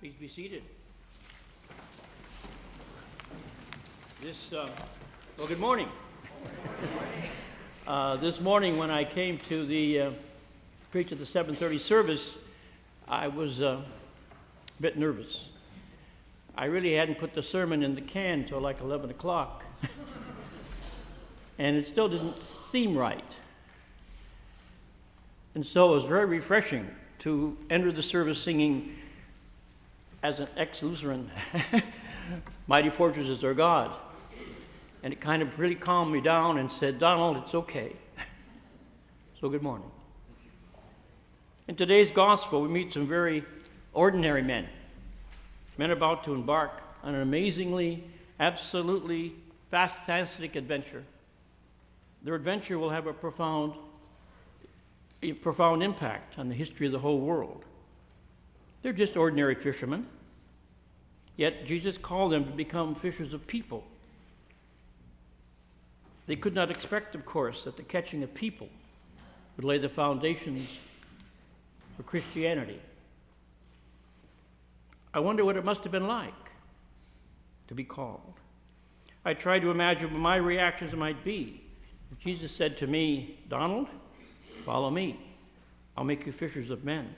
Please be seated. Good morning. This morning when I came to preach at the 7:30 service, I was a bit nervous. I really hadn't put the sermon in the can till like 11 o'clock. And it still didn't seem right. And so it was very refreshing to enter the service singing, as an ex-Lutheran, Mighty Fortress is Our God. And it kind of really calmed me down and said, Donald, it's okay. So good morning. In today's gospel, we meet some very ordinary men about to embark on an amazingly, absolutely fantastic adventure. Their adventure will have a profound impact on the history of the whole world. They're just ordinary fishermen, yet Jesus called them to become fishers of people. They could not expect, of course, that the catching of people would lay the foundations for Christianity. I wonder what it must have been like to be called. I tried to imagine what my reactions might be if Jesus said to me, Donald, follow me. I'll make you fishers of men.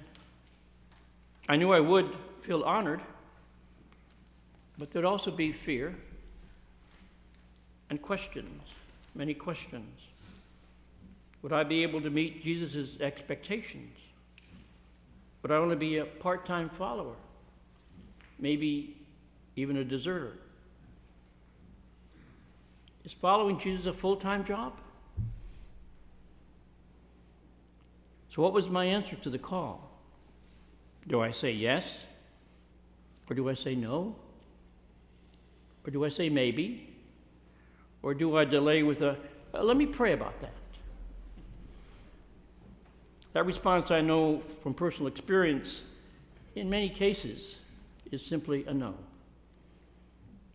I knew I would feel honored, but there'd also be fear and questions, many questions. Would I be able to meet Jesus' expectations? Would I only be a part-time follower? Maybe even a deserter? Is following Jesus a full-time job? So what was my answer to the call? Do I say yes? Or do I say no? Or do I say maybe? Or do I delay with let me pray about that? That response, I know from personal experience, in many cases, is simply a no.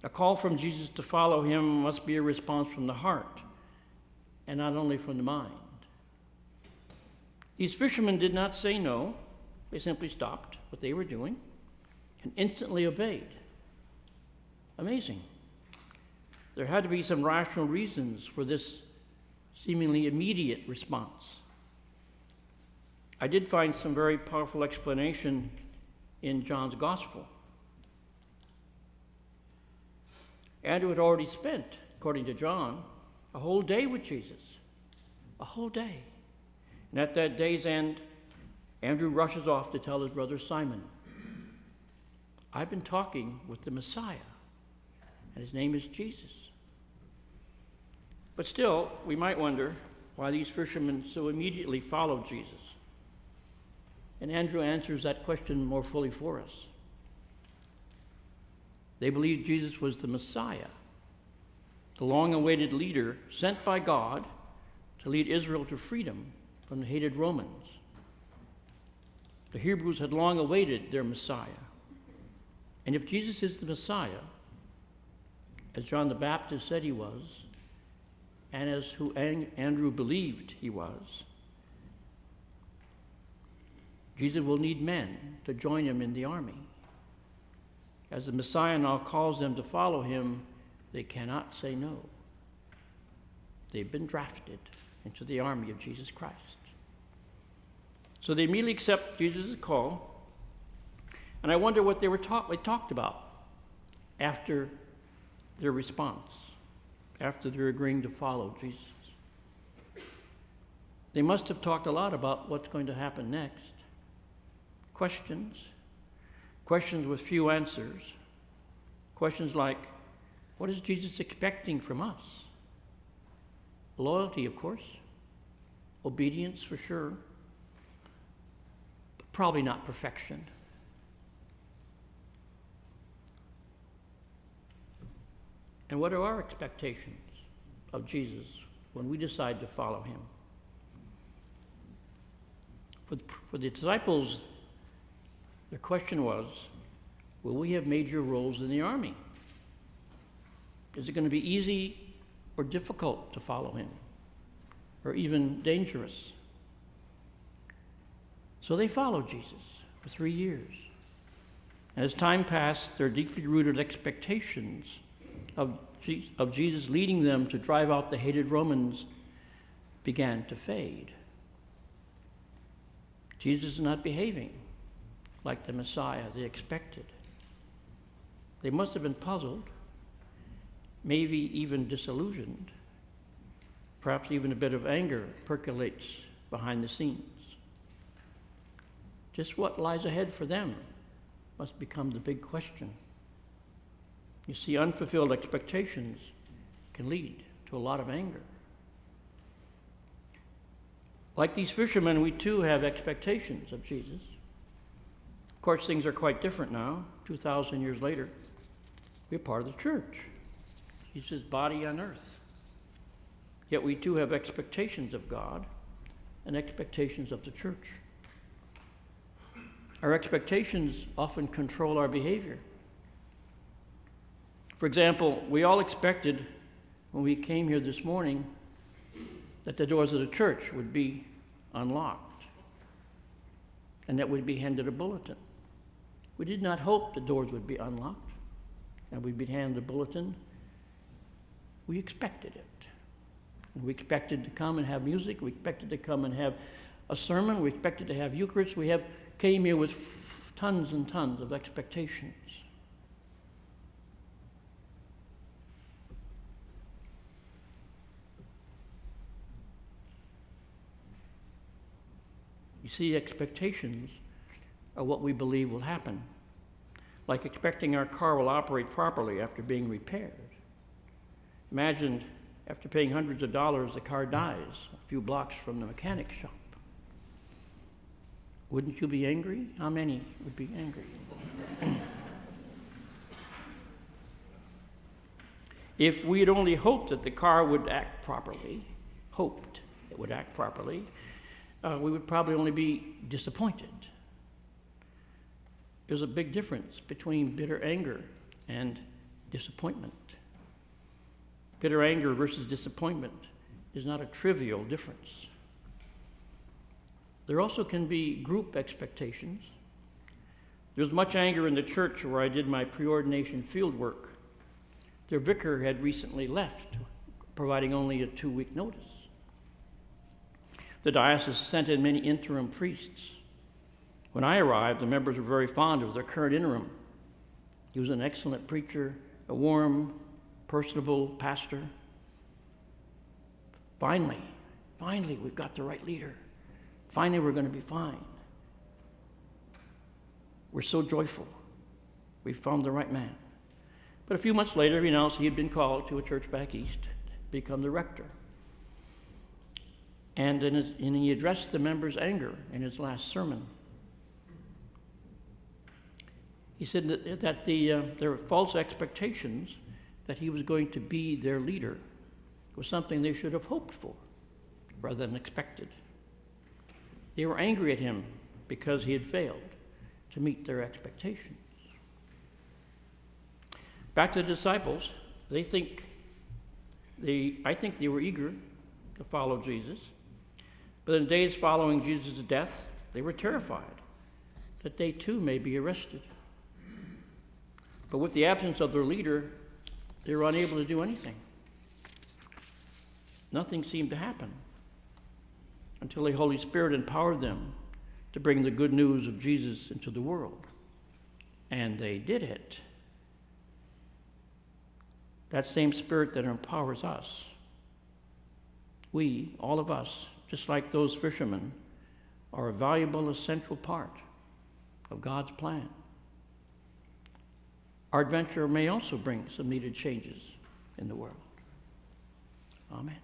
A call from Jesus to follow him must be a response from the heart, and not only from the mind. These fishermen did not say no. They simply stopped what they were doing and instantly obeyed. Amazing. There had to be some rational reasons for this seemingly immediate response. I did find some very powerful explanation in John's gospel. Andrew had already spent, according to John, a whole day with Jesus. A whole day. And at that day's end, Andrew rushes off to tell his brother Simon, I've been talking with the Messiah, and his name is Jesus. But still, we might wonder why these fishermen so immediately followed Jesus. And Andrew answers that question more fully for us. They believed Jesus was the Messiah, the long-awaited leader sent by God to lead Israel to freedom from the hated Romans. The Hebrews had long awaited their Messiah. And if Jesus is the Messiah, as John the Baptist said he was, and as who Andrew believed he was, Jesus will need men to join him in the army. As the Messiah now calls them to follow him, they cannot say no. They've been drafted into the army of Jesus Christ. So they immediately accept Jesus' call, and I wonder what they talked about after their response, after their agreeing to follow Jesus. They must have talked a lot about what's going to happen next. Questions with few answers. Questions like, what is Jesus expecting from us? Loyalty, of course. Obedience, for sure. But probably not perfection. And what are our expectations of Jesus when we decide to follow him? For the disciples, their question was, will we have major roles in the army? Is it going to be easy or difficult to follow him? Or even dangerous? So they followed Jesus for 3 years. As time passed, their deeply rooted expectations of Jesus leading them to drive out the hated Romans began to fade. Jesus is not behaving like the Messiah they expected. They must have been puzzled, maybe even disillusioned. Perhaps even a bit of anger percolates behind the scenes. Just what lies ahead for them must become the big question. You see, unfulfilled expectations can lead to a lot of anger. Like these fishermen, we too have expectations of Jesus. Of course, things are quite different now, 2,000 years later. We're part of the church. He's his body on earth. Yet we too have expectations of God and expectations of the church. Our expectations often control our behavior. For example, we all expected when we came here this morning that the doors of the church would be unlocked and that we'd be handed a bulletin. We did not hope the doors would be unlocked and we'd be handed a bulletin. We expected it. And we expected to come and have music. We expected to come and have a sermon. We expected to have Eucharist. We came here with tons and tons of expectations. You see, expectations are what we believe will happen, like expecting our car will operate properly after being repaired. Imagine after paying hundreds of dollars, the car dies a few blocks from the mechanic shop. Wouldn't you be angry? How many would be angry? If we had only hoped that the car would act properly, we would probably only be disappointed. There's a big difference between bitter anger and disappointment. Bitter anger versus disappointment is not a trivial difference. There also can be group expectations. There was much anger in the church where I did my preordination field work. Their vicar had recently left, providing only a 2-week notice. The diocese sent in many interim priests. When I arrived, the members were very fond of their current interim. He was an excellent preacher, a warm, personable pastor. Finally, we've got the right leader. Finally, we're going to be fine. We're so joyful. We found the right man. But a few months later, he announced he had been called to a church back east to become the rector. And he addressed the members' anger in his last sermon. He said that their false expectations that he was going to be their leader was something they should have hoped for rather than expected. They were angry at him because he had failed to meet their expectations. Back to the disciples, I think they were eager to follow Jesus, but in the days following Jesus' death, they were terrified that they too may be arrested. But with the absence of their leader, they were unable to do anything. Nothing seemed to happen until the Holy Spirit empowered them to bring the good news of Jesus into the world. And they did it. That same Spirit that empowers us, we, all of us, just like those fishermen, are a valuable, essential part of God's plan. Our adventure may also bring some needed changes in the world. Amen.